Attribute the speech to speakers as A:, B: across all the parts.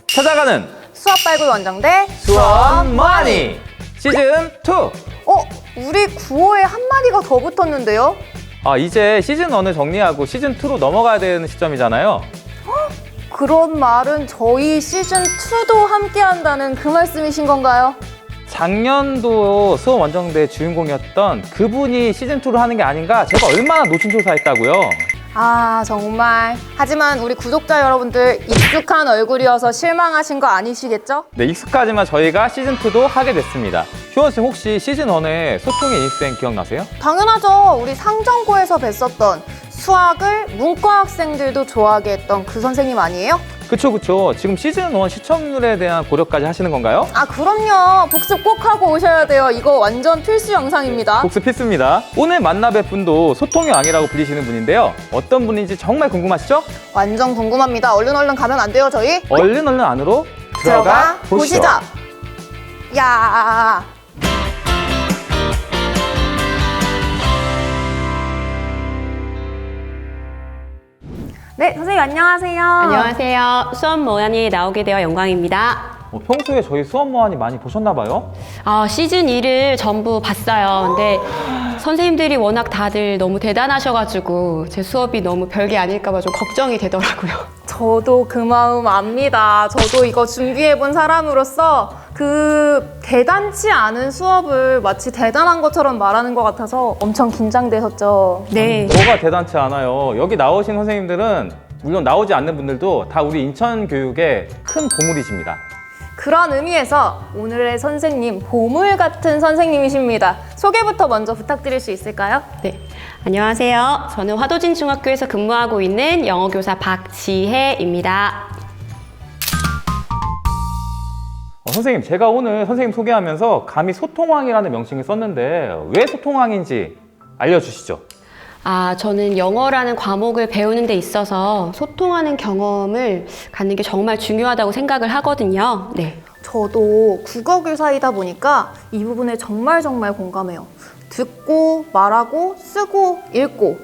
A: 찾아가는
B: 수업 발굴 원정대
A: 수업 머니 시즌 2.
B: 우리 구호에 한마디가 더 붙었는데요?
A: 이제 시즌 1을 정리하고 시즌 2로 넘어가야 되는 시점이잖아요.
B: 그런 말은 저희 시즌2도 함께 한다는 그 말씀이신 건가요?
A: 작년도 수업 원정대 주인공이었던 그분이 시즌 2를 하는 게 아닌가, 제가 얼마나 노심초사했다고요.
B: 정말. 하지만 우리 구독자 여러분들 익숙한 얼굴이어서 실망하신 거 아니시겠죠?
A: 네, 익숙하지만 저희가 시즌 2도 하게 됐습니다. 효원쌤, 혹시 시즌 1에 소통의 인생 기억나세요?
B: 당연하죠. 우리 상정고에서 뵀었던 수학을 문과 학생들도 좋아하게 했던 그 선생님 아니에요?
A: 그쵸. 지금 시즌 1 시청률에 대한 고려까지 하시는 건가요?
B: 그럼요. 복습 꼭 하고 오셔야 돼요. 이거 완전 필수 영상입니다.
A: 복습 필수입니다. 오늘 만나뵐 분도 소통의 왕이라고 불리시는 분인데요. 어떤 분인지 정말 궁금하시죠?
B: 완전 궁금합니다. 얼른 가면 안 돼요, 저희?
A: 얼른 안으로
B: 들어가 보시죠. 야. 네, 선생님 안녕하세요.
C: 안녕하세요. 수업 모양이 나오게 되어 영광입니다.
A: 평소에 저희 수업 모안이 많이 보셨나 봐요?
C: 시즌 2를 전부 봤어요. 근데 선생님들이 워낙 다들 너무 대단하셔가지고 제 수업이 너무 별게 아닐까봐 좀 걱정이 되더라고요.
B: 저도 그 마음 압니다. 저도 이거 준비해본 사람으로서 그 대단치 않은 수업을 마치 대단한 것처럼 말하는 것 같아서 엄청 긴장되셨죠?
C: 네.
A: 뭐가 대단치 않아요. 여기 나오신 선생님들은, 물론 나오지 않는 분들도 다 우리 인천 교육의 큰 보물이십니다.
B: 그런 의미에서 오늘의 선생님, 보물 같은 선생님이십니다. 소개부터 먼저 부탁드릴 수 있을까요?
C: 네. 안녕하세요. 저는 화도진 중학교에서 근무하고 있는 영어교사 박지혜입니다.
A: 선생님, 제가 오늘 선생님 소개하면서 감히 소통왕이라는 명칭을 썼는데 왜 소통왕인지 알려주시죠.
C: 저는 영어라는 과목을 배우는 데 있어서 소통하는 경험을 갖는 게 정말 중요하다고 생각을 하거든요. 네.
B: 저도 국어교사이다 보니까 이 부분에 정말 공감해요. 듣고, 말하고, 쓰고, 읽고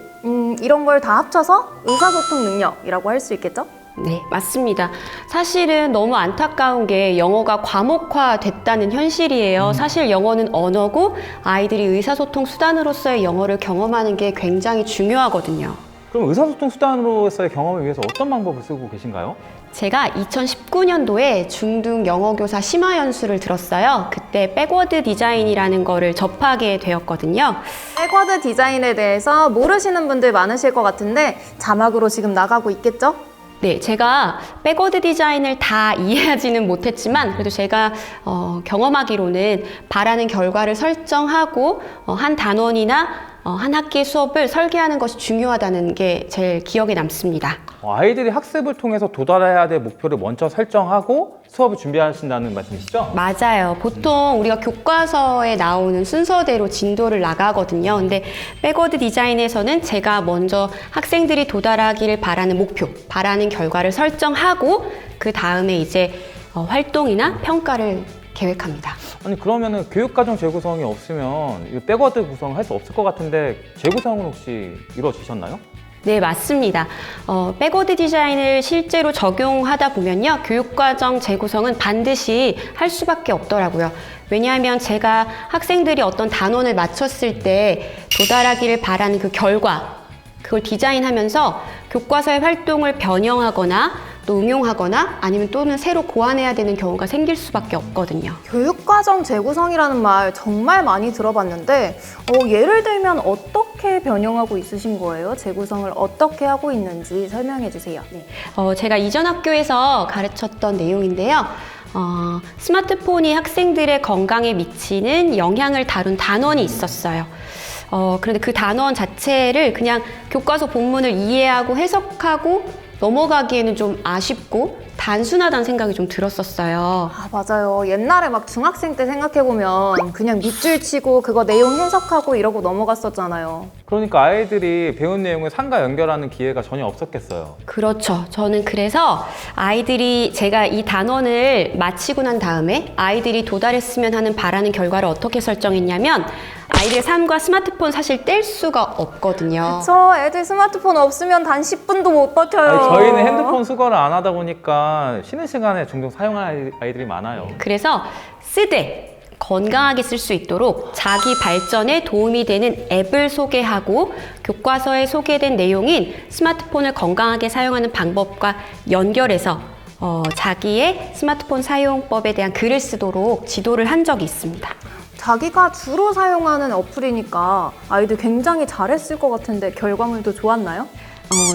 B: 이런 걸 다 합쳐서 의사소통 능력이라고 할 수 있겠죠?
C: 네, 맞습니다. 사실은 너무 안타까운 게 영어가 과목화 됐다는 현실이에요. 사실 영어는 언어고 아이들이 의사소통 수단으로서의 영어를 경험하는 게 굉장히 중요하거든요.
A: 그럼 의사소통 수단으로서의 경험을 위해서 어떤 방법을 쓰고 계신가요?
C: 제가 2019년도에 중등 영어교사 심화연수를 들었어요. 그때 백워드 디자인이라는 거를 접하게 되었거든요.
B: 백워드 디자인에 대해서 모르시는 분들 많으실 것 같은데 자막으로 지금 나가고 있겠죠?
C: 네, 제가 백워드 디자인을 다 이해하지는 못했지만 그래도 제가 경험하기로는 바라는 결과를 설정하고 한 단원이나 한 학기의 수업을 설계하는 것이 중요하다는 게 제일 기억에 남습니다.
A: 아이들이 학습을 통해서 도달해야 될 목표를 먼저 설정하고 수업을 준비하신다는 말씀이시죠?
C: 맞아요. 보통 우리가 교과서에 나오는 순서대로 진도를 나가거든요. 근데 백워드 디자인에서는 제가 먼저 학생들이 도달하기를 바라는 목표, 바라는 결과를 설정하고 그 다음에 이제 활동이나 평가를 계획합니다.
A: 아니, 그러면은 교육과정 재구성이 없으면 이 백워드 구성을 할 수 없을 것 같은데 재구성은 혹시 이루어지셨나요?
C: 네, 맞습니다. 백워드 디자인을 실제로 적용하다 보면요. 교육과정 재구성은 반드시 할 수밖에 없더라고요. 왜냐하면 제가 학생들이 어떤 단원을 맞췄을 때 도달하기를 바라는 그 결과, 그걸 디자인하면서 교과서의 활동을 변형하거나 또 응용하거나 아니면 또는 새로 고안해야 되는 경우가 생길 수밖에 없거든요.
B: 교육과정 재구성이라는 말 정말 많이 들어봤는데 예를 들면 어떻게 변형하고 있으신 거예요? 재구성을 어떻게 하고 있는지 설명해 주세요.
C: 네. 제가 이전 학교에서 가르쳤던 내용인데요. 스마트폰이 학생들의 건강에 미치는 영향을 다룬 단원이 있었어요. 그런데 그 단원 자체를 그냥 교과서 본문을 이해하고 해석하고 넘어가기에는 좀 아쉽고 단순하다는 생각이 좀 들었었어요.
B: 아, 맞아요. 옛날에 막 중학생 때 생각해보면 그냥 밑줄 치고 그거 내용 해석하고 이러고 넘어갔었잖아요.
A: 그러니까 아이들이 배운 내용을 상과 연결하는 기회가 전혀 없었겠어요.
C: 그렇죠. 저는 그래서 아이들이 제가 이 단원을 마치고 난 다음에 아이들이 도달했으면 하는 바라는 결과를 어떻게 설정했냐면 아이들의 삶과 스마트폰 사실 뗄 수가 없거든요.
B: 저 애들 스마트폰 없으면 단 10분도 못 버텨요.
A: 아니, 저희는 핸드폰 수거를 안 하다 보니까 쉬는 시간에 종종 사용하는 아이들이 많아요.
C: 그래서 쓰되 건강하게 쓸 수 있도록 자기 발전에 도움이 되는 앱을 소개하고 교과서에 소개된 내용인 스마트폰을 건강하게 사용하는 방법과 연결해서 자기의 스마트폰 사용법에 대한 글을 쓰도록 지도를 한 적이 있습니다.
B: 자기가 주로 사용하는 어플이니까 아이들 굉장히 잘했을 것 같은데 결과물도 좋았나요?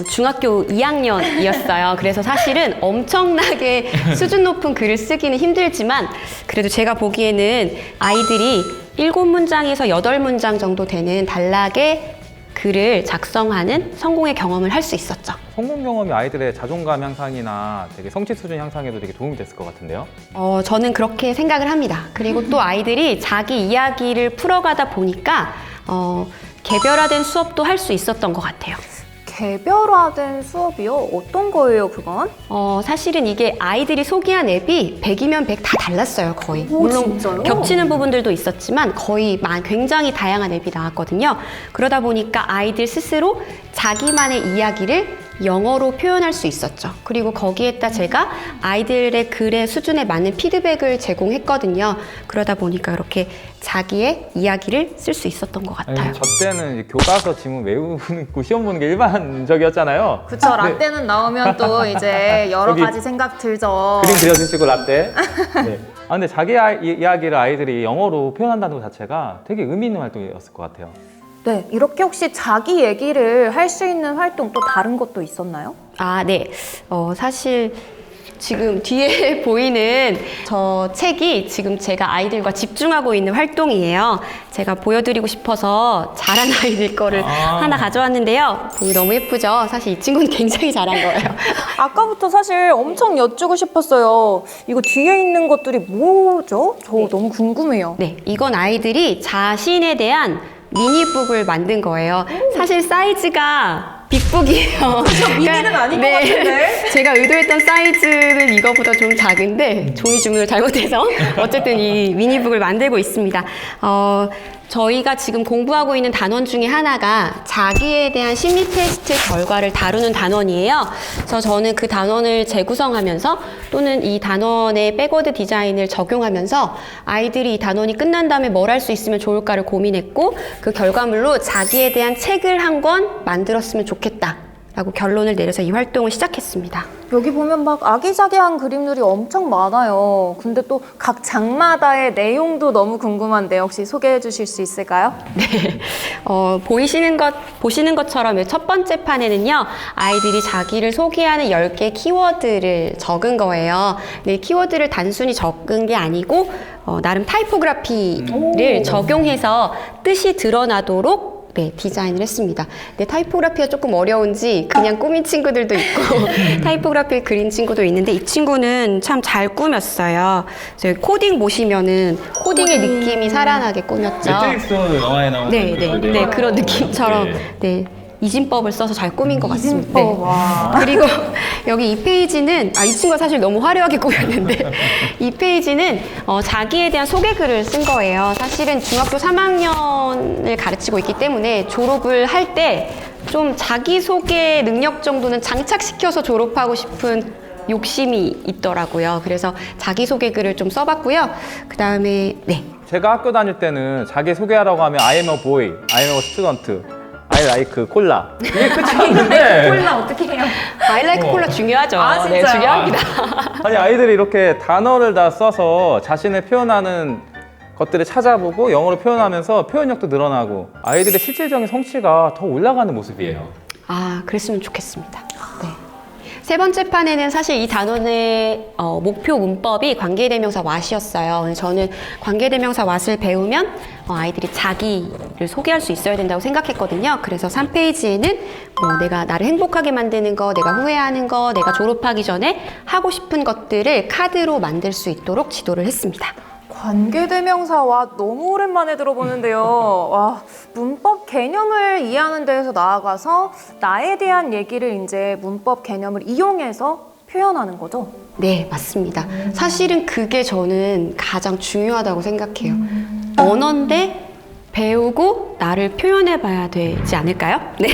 C: 중학교 2학년이었어요. 그래서 사실은 엄청나게 수준 높은 글을 쓰기는 힘들지만 그래도 제가 보기에는 아이들이 7문장에서 8문장 정도 되는 단락의 글을 작성하는 성공의 경험을 할 수 있었죠.
A: 성공 경험이 아이들의 자존감 향상이나 되게 성취 수준 향상에도 되게 도움이 됐을 것 같은데요.
C: 저는 그렇게 생각을 합니다. 그리고 또 아이들이 자기 이야기를 풀어가다 보니까 개별화된 수업도 할 수 있었던 것 같아요.
B: 개별화된 수업이요? 어떤 거예요, 그건?
C: 사실은 이게 아이들이 소개한 앱이 100이면 100 다 달랐어요, 거의.
B: 오,
C: 물론
B: 진짜요?
C: 겹치는 부분들도 있었지만 거의 굉장히 다양한 앱이 나왔거든요. 그러다 보니까 아이들 스스로 자기만의 이야기를 영어로 표현할 수 있었죠. 그리고 거기에다 제가 아이들의 글의 수준에 맞는 피드백을 제공했거든요. 그러다 보니까 이렇게 자기의 이야기를 쓸 수 있었던 것 같아요.
A: 아니, 저 때는 이제 교과서 지문 외우고 시험 보는 게 일반적이었잖아요.
B: 그쵸, 라떼는 나오면 또 이제 여러
A: 여기
B: 가지 생각 들죠.
A: 그림 그려주시고 라떼. 네. 근데 자기 이야기를 아이들이 영어로 표현한다는 것 자체가 되게 의미 있는 활동이었을 것 같아요.
B: 네, 이렇게 혹시 자기 얘기를 할 수 있는 활동 또 다른 것도 있었나요?
C: 네. 사실 지금 뒤에 보이는 저 책이 지금 제가 아이들과 집중하고 있는 활동이에요. 제가 보여드리고 싶어서 잘한 아이들 거를 하나 가져왔는데요. 너무 예쁘죠? 사실 이 친구는 굉장히 잘한 거예요.
B: 아까부터 사실 엄청 여쭈고 싶었어요. 이거 뒤에 있는 것들이 뭐죠? 저 너무 궁금해요.
C: 네, 이건 아이들이 자신에 대한 미니북을 만든 거예요. 사실 사이즈가 빅북이에요.
B: 미니는 아닌 것 같은데?
C: 제가 의도했던 사이즈는 이거보다 좀 작은데 종이 주문을 잘못해서 어쨌든 이 미니북을 만들고 있습니다. 저희가 지금 공부하고 있는 단원 중에 하나가 자기에 대한 심리 테스트 결과를 다루는 단원이에요. 그래서 저는 그 단원을 재구성하면서 또는 이 단원의 백워드 디자인을 적용하면서 아이들이 이 단원이 끝난 다음에 뭘 할 수 있으면 좋을까를 고민했고 그 결과물로 자기에 대한 책을 한 권 만들었으면 좋겠다 라고 결론을 내려서 이 활동을 시작했습니다.
B: 여기 보면 막 아기자기한 그림들이 엄청 많아요. 근데 또 각 장마다의 내용도 너무 궁금한데 혹시 소개해 주실 수 있을까요?
C: 네. 보시는 것처럼 첫 번째 판에는요, 아이들이 자기를 소개하는 10개 키워드를 적은 거예요. 근데 키워드를 단순히 적은 게 아니고, 나름 타이포그래피를 적용해서 뜻이 드러나도록 디자인을 했습니다. 근데 타이포그래피가 조금 어려운지 그냥 꾸민 친구들도 있고 타이포그래피를 그린 친구도 있는데 이 친구는 참 잘 꾸몄어요. 그래서 코딩 보시면은 코딩의 느낌이 살아나게 꾸몄죠.
A: 매트릭스 영화에 나오는
C: 네, 그런 느낌처럼 이진법을 써서 잘 꾸민 것 같습니다.
B: 이진법, 와.
C: 그리고 여기 이 페이지는 이 친구가 사실 너무 화려하게 꾸몄는데 이 페이지는 자기에 대한 소개글을 쓴 거예요. 사실은 중학교 3학년을 가르치고 있기 때문에 졸업을 할 때 좀 자기소개 능력 정도는 장착시켜서 졸업하고 싶은 욕심이 있더라고요. 그래서 자기소개글을 좀 써봤고요. 그 다음에
A: 제가 학교 다닐 때는 자기 소개하라고 하면 I am a boy, I am a student, I like 콜라 이게 끝이었는데
B: 콜라 어떻게 해요?
C: I like 콜라 중요하죠.
B: 진짜요?
C: 네, 중요합니다.
A: 아니 아이들이 이렇게 단어를 다 써서 자신을 표현하는 것들을 찾아보고 영어로 표현하면서 표현력도 늘어나고 아이들의 실질적인 성취가 더 올라가는 모습이에요.
C: 그랬으면 좋겠습니다. 네. 세 번째 판에는 사실 이 단원의 목표 문법이 관계대명사 what이었어요. 저는 관계대명사 what을 배우면 아이들이 자기를 소개할 수 있어야 된다고 생각했거든요. 그래서 3페이지에는 내가 나를 행복하게 만드는 거, 내가 후회하는 거, 내가 졸업하기 전에 하고 싶은 것들을 카드로 만들 수 있도록 지도를 했습니다.
B: 관계대명사와 너무 오랜만에 들어보는데요. 와, 문법 개념을 이해하는 데에서 나아가서 나에 대한 얘기를 이제 문법 개념을 이용해서 표현하는 거죠?
C: 네, 맞습니다. 사실은 그게 저는 가장 중요하다고 생각해요. 언어인데 배우고 나를 표현해 봐야 되지 않을까요? 네.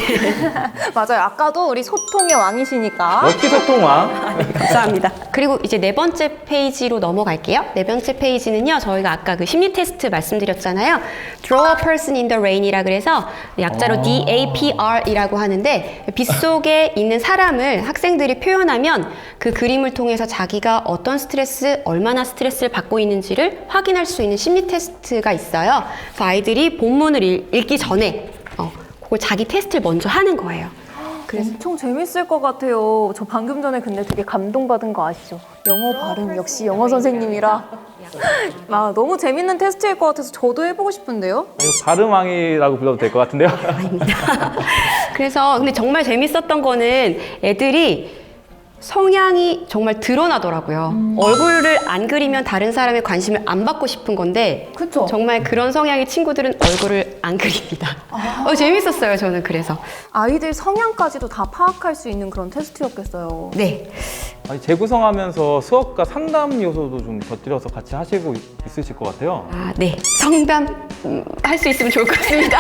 B: 맞아요. 아까도 우리 소통의 왕이시니까.
A: 역시 소통왕.
C: 감사합니다. 그리고 이제 네 번째 페이지로 넘어갈게요. 네 번째 페이지는요, 저희가 아까 그 심리 테스트 말씀드렸잖아요. Draw a person in the rain이라 그래서 약자로 DAPR이라고 하는데 빗속에 있는 사람을 학생들이 표현하면 그 그림을 통해서 자기가 어떤 스트레스, 얼마나 스트레스를 받고 있는지를 확인할 수 있는 심리 테스트가 있어요. 그래서 아이들이 본문을 읽기 전에 그걸 자기 테스트를 먼저 하는 거예요.
B: 그래서 엄청 재밌을 것 같아요. 저 방금 전에 근데 되게 감동받은 거 아시죠? 영어 발음 역시 영어 선생님이라. 너무 재밌는 테스트일 것 같아서 저도 해보고 싶은데요.
A: 이거 발음왕이라고 불러도 될 것 같은데요.
C: 아닙니다. 그래서 근데 정말 재밌었던 거는 애들이 성향이 정말 드러나더라고요. 얼굴을 안 그리면 다른 사람의 관심을 안 받고 싶은 건데
B: 그쵸?
C: 정말 그런 성향의 친구들은 얼굴을 안 그립니다. 재밌었어요, 저는 그래서.
B: 아이들 성향까지도 다 파악할 수 있는 그런 테스트였겠어요.
C: 네.
A: 아니, 재구성하면서 수업과 상담 요소도 좀 곁들여서 같이 하시고 있으실 것 같아요.
C: 네. 성담 할 수 있으면 좋을 것 같습니다.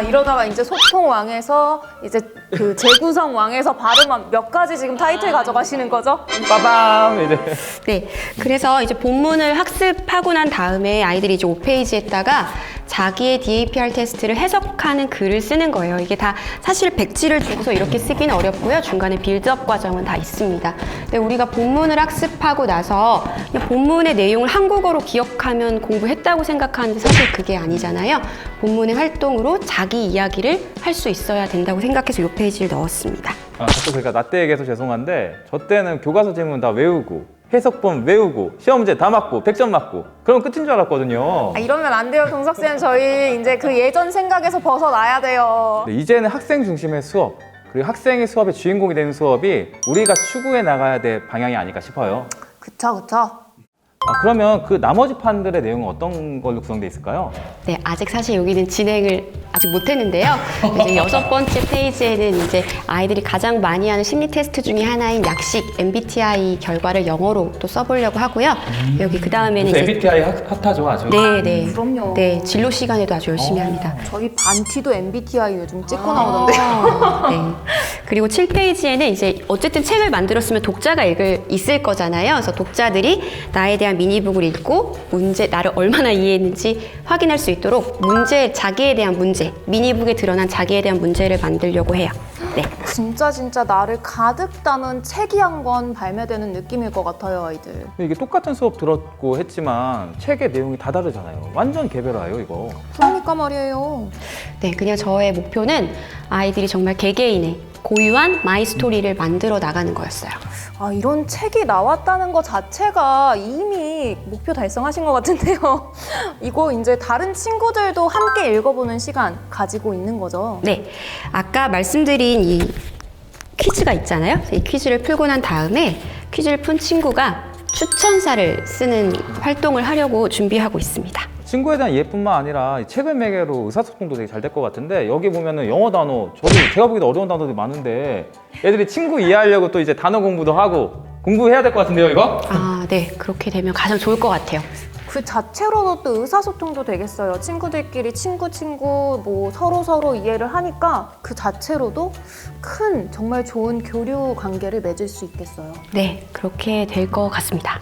B: 이러다가 이제 소통 왕에서 이제 그 재구성 왕에서 발음한 몇 가지 지금 타이틀 가져가시는 거죠?
A: 빠밤 이제.
C: 네. 그래서 이제 본문을 학습하고 난 다음에 아이들이 이제 5페이지에다가 자기의 DAPR 테스트를 해석하는 글을 쓰는 거예요. 이게 다 사실 백지를 두고서 이렇게 쓰기는 어렵고요. 중간에 빌드업 과정은 다 있습니다. 근데 우리가 본문을 학습하고 나서 그냥 본문의 내용을 한국어로 기억하면 공부했다고 생각하는데 사실 그게 아니잖아요. 본문의 활동으로 자기 이야기를 할 수 있어야 된다고 생각해서 이 페이지를 넣었습니다.
A: 자꾸 제가 라떼 얘기해서 죄송한데 저 때는 교과서 질문 다 외우고 해석본 외우고 시험 문제 다 맞고 100점 맞고 그럼 끝인 줄 알았거든요.
B: 이러면 안 돼요, 경석쌤. 저희 이제 그 예전 생각에서 벗어나야 돼요.
A: 근데 이제는 학생 중심의 수업 그리고 학생이 수업의 주인공이 되는 수업이 우리가 추구해 나가야 될 방향이 아닐까 싶어요.
B: 그쵸.
A: 그러면 그 나머지 판들의 내용은 어떤 걸로 구성되어 있을까요?
C: 네, 아직 사실 여기는 진행을 아직 못했는데요. 이제 6번째 페이지에는 이제 아이들이 가장 많이 하는 심리 테스트 중에 하나인 약식 MBTI 결과를 영어로 또 써보려고 하고요. 여기 그 다음에는 이제
A: MBTI 핫하죠 아주.
C: 네.
B: 그럼요.
C: 네, 진로 시간에도 아주 열심히 합니다.
B: 저희 반티도 MBTI 요즘 찍고 나오던데요.
C: 네. 그리고 7페이지에는 이제 어쨌든 책을 만들었으면 독자가 있을 거잖아요. 그래서 독자들이 나에 대한 미니북을 읽고 나를 얼마나 이해했는지 확인할 수 있도록 자기에 대한 문제, 미니북에 드러난 자기에 대한 문제를 만들려고 해요. 네.
B: 진짜 나를 가득 담은 책이 한 권 발매되는 느낌일 것 같아요, 아이들.
A: 이게 똑같은 수업 들었고 했지만 책의 내용이 다 다르잖아요. 완전 개별화예요 이거.
B: 그러니까 말이에요.
C: 네, 그냥 저의 목표는 아이들이 정말 개개인의 고유한 마이 스토리를 만들어 나가는 거였어요.
B: 이런 책이 나왔다는 것 자체가 이미 목표 달성하신 것 같은데요. 이거 이제 다른 친구들도 함께 읽어보는 시간 가지고 있는 거죠.
C: 네, 아까 말씀드린 이 퀴즈가 있잖아요. 이 퀴즈를 풀고 난 다음에 퀴즈를 푼 친구가 추천사를 쓰는 활동을 하려고 준비하고 있습니다.
A: 친구에 대한 이해뿐만 아니라 이 책을 매개로 의사소통도 되게 잘 될 것 같은데 여기 보면은 영어 단어 제가 보기에도 어려운 단어들이 많은데 애들이 친구 이해하려고 또 이제 단어 공부도 하고 공부해야 될 것 같은데요 이거?
C: 네, 그렇게 되면 가장 좋을 것 같아요.
B: 그 자체로도 또 의사소통도 되겠어요. 친구들끼리 친구 뭐 서로 이해를 하니까 그 자체로도 큰 정말 좋은 교류 관계를 맺을 수 있겠어요.
C: 네, 그렇게 될 것 같습니다.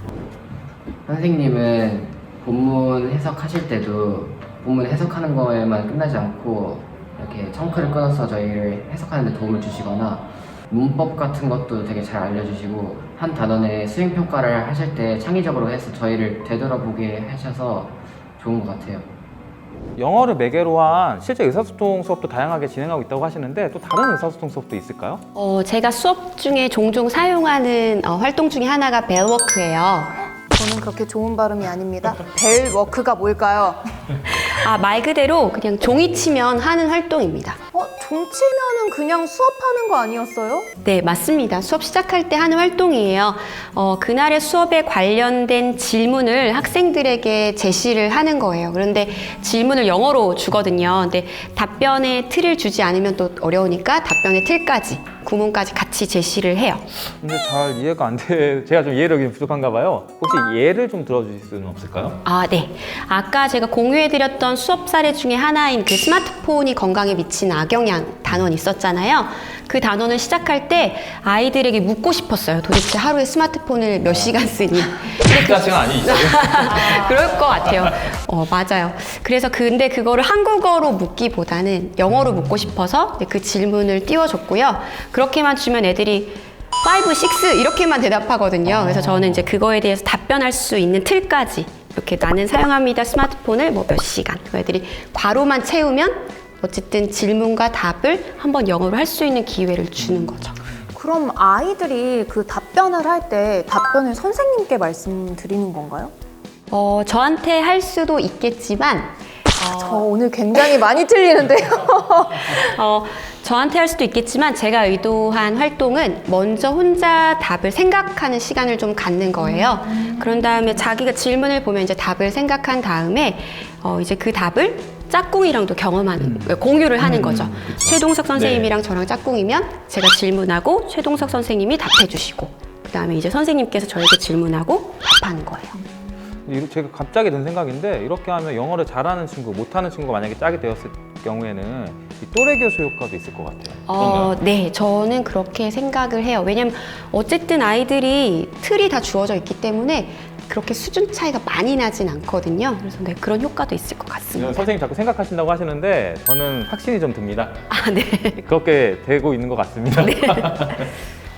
D: 선생님은 본문 해석하실 때도 본문 해석하는 거에만 끝나지 않고 이렇게 청크를 끊어서 저희를 해석하는 데 도움을 주시거나 문법 같은 것도 되게 잘 알려주시고 한 단원의 수행평가를 하실 때 창의적으로 해서 저희를 되돌아보게 하셔서 좋은 것 같아요.
A: 영어를 매개로 한 실제 의사소통 수업도 다양하게 진행하고 있다고 하시는데 또 다른 의사소통 수업도 있을까요?
C: 제가 수업 중에 종종 사용하는 활동 중에 하나가 벨워크예요.
B: 저는 그렇게 좋은 발음이 아닙니다. 벨워크가 뭘까요?
C: 말 그대로 그냥 종이 치면 하는 활동입니다.
B: 종치면은 그냥 수업하는 거 아니었어요?
C: 네, 맞습니다. 수업 시작할 때 하는 활동이에요. 그날의 수업에 관련된 질문을 학생들에게 제시를 하는 거예요. 그런데 질문을 영어로 주거든요. 근데 답변의 틀을 주지 않으면 또 어려우니까 답변의 틀까지, 구문까지 같이 제시를 해요.
A: 근데 잘 이해가 안 돼. 제가 좀 이해력이 부족한가 봐요. 혹시 예를 좀 들어주실 수는 없을까요?
C: 네. 아까 제가 공유해드렸던 수업 사례 중에 하나인 그 스마트폰이 건강에 미치는 악영향 단원 있었잖아요. 그 단원을 시작할 때 아이들에게 묻고 싶었어요. 도대체 하루에 스마트폰을 몇 시간 쓰니?
A: 자식은 아니죠.
C: 그럴 것 같아요. 맞아요. 그래서 근데 그거를 한국어로 묻기보다는 영어로 묻고 싶어서 그 질문을 띄워줬고요. 그렇게만 주면 애들이 5, 6 이렇게만 대답하거든요. 그래서 저는 이제 그거에 대해서 답변할 수 있는 틀까지 이렇게 나는 사용합니다 스마트폰을 몇 시간. 그 애들이 괄호만 채우면 어쨌든 질문과 답을 한번 영어로 할 수 있는 기회를 주는 거죠.
B: 그럼 아이들이 그 답변을 할 때 답변을 선생님께 말씀드리는 건가요?
C: 저한테 할 수도 있겠지만
B: 저 오늘 굉장히 많이 틀리는데요.
C: 저한테 할 수도 있겠지만 제가 의도한 활동은 먼저 혼자 답을 생각하는 시간을 좀 갖는 거예요. 그런 다음에 자기가 질문을 보면 이제 답을 생각한 다음에 이제 그 답을 짝꿍이랑도 경험하는, 공유를 하는 거죠. 최동석 선생님이랑 저랑 짝꿍이면 제가 질문하고 최동석 선생님이 답해 주시고 그 다음에 이제 선생님께서 저에게 질문하고 답하는 거예요.
A: 제가 갑자기 든 생각인데 이렇게 하면 영어를 잘하는 친구, 못하는 친구가 만약에 짝이 되었을 경우에는 이 또래 교수 효과도 있을 것 같아요. 그런가요?
C: 네, 저는 그렇게 생각을 해요. 왜냐면 어쨌든 아이들이 틀이 다 주어져 있기 때문에 그렇게 수준 차이가 많이 나진 않거든요. 그래서 네, 그런 효과도 있을 것 같습니다.
A: 선생님 자꾸 생각하신다고 하시는데 저는 확신이 좀 듭니다.
C: 네.
A: 그렇게 되고 있는 것 같습니다.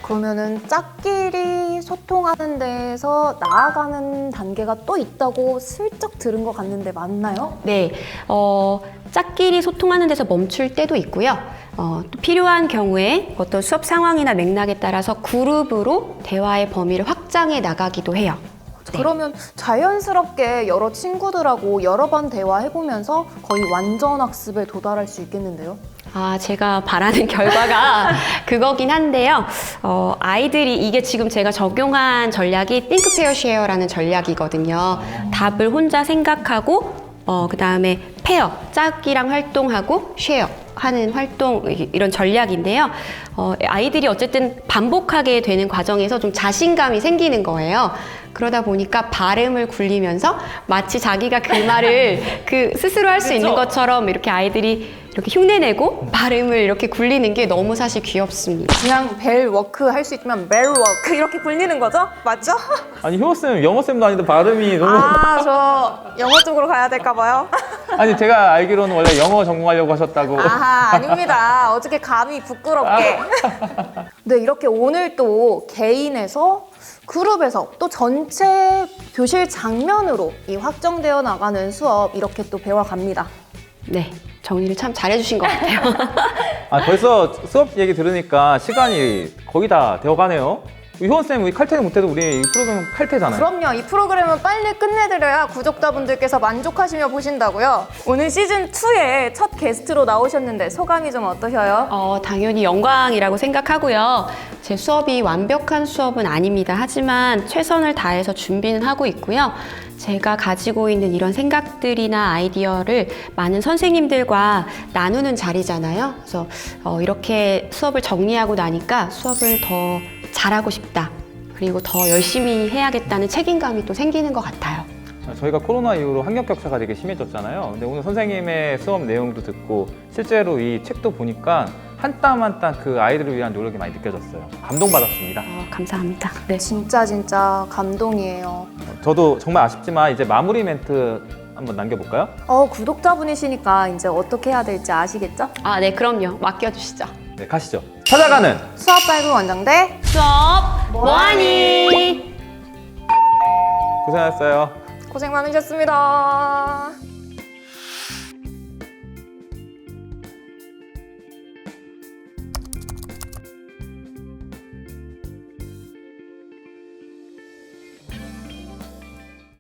B: 그러면은 짝끼리 소통하는 데에서 나아가는 단계가 또 있다고 슬쩍 들은 것 같는데 맞나요?
C: 네, 짝끼리 소통하는 데서 멈출 때도 있고요. 또 필요한 경우에 어떤 수업 상황이나 맥락에 따라서 그룹으로 대화의 범위를 확장해 나가기도 해요. 네.
B: 그러면 자연스럽게 여러 친구들하고 여러 번 대화해보면서 거의 완전 학습에 도달할 수 있겠는데요?
C: 제가 바라는 결과가 그거긴 한데요. 아이들이 이게 지금 제가 적용한 전략이 Think, Pair, Share라는 전략이거든요. 답을 혼자 생각하고 그 다음에 페어, 짝이랑 활동하고 쉐어 하는 활동, 이런 전략인데요. 아이들이 어쨌든 반복하게 되는 과정에서 좀 자신감이 생기는 거예요. 그러다 보니까 발음을 굴리면서 마치 자기가 그 말을 스스로 할 수 있는 것처럼 이렇게 아이들이 이렇게 흉내내고 발음을 이렇게 굴리는 게 너무 사실 귀엽습니다.
B: 그냥 벨워크 할 수 있으면 벨워크 이렇게 굴리는 거죠? 맞죠?
A: 아니 효쌤, 영어쌤도 아닌데 발음이 너무
B: 저 영어 쪽으로 가야 될까 봐요.
A: 아니 제가 알기로는 원래 영어 전공하려고 하셨다고.
B: 아닙니다. 어떻게 감히 부끄럽게. 네, 이렇게 오늘 또 개인에서 그룹에서 또 전체 교실 장면으로 이 확정되어 나가는 수업 이렇게 또 배워갑니다.
C: 네, 정리를 참 잘해주신 것 같아요.
A: 벌써 수업 얘기 들으니까 시간이 거의 다 되어가네요. 효원쌤, 우리 칼퇴는 못해도 우리 이 프로그램 칼퇴잖아요.
B: 그럼요. 이 프로그램은 빨리 끝내드려야 구독자분들께서 만족하시며 보신다고요. 오늘 시즌2의 첫 게스트로 나오셨는데 소감이 좀 어떠셔요?
C: 당연히 영광이라고 생각하고요. 제 수업이 완벽한 수업은 아닙니다. 하지만 최선을 다해서 준비는 하고 있고요. 제가 가지고 있는 이런 생각들이나 아이디어를 많은 선생님들과 나누는 자리잖아요. 그래서 이렇게 수업을 정리하고 나니까 수업을 더 잘하고 싶다. 그리고 더 열심히 해야겠다는 책임감이 또 생기는 것 같아요.
A: 저희가 코로나 이후로 학력 격차가 되게 심해졌잖아요. 근데 오늘 선생님의 수업 내용도 듣고 실제로 이 책도 보니까 한 땀 한 땀 그 아이들을 위한 노력이 많이 느껴졌어요. 감동받았습니다.
C: 감사합니다. 네.
B: 진짜 감동이에요.
A: 저도 정말 아쉽지만 이제 마무리 멘트 한번 남겨볼까요?
B: 구독자분이시니까 이제 어떻게 해야 될지 아시겠죠?
C: 네, 그럼요. 맡겨주시죠.
A: 네, 가시죠. 찾아가는
B: 수업 발굴 원정대
C: 수업 뭐하니?
A: 고생하셨어요.
B: 고생 많으셨습니다.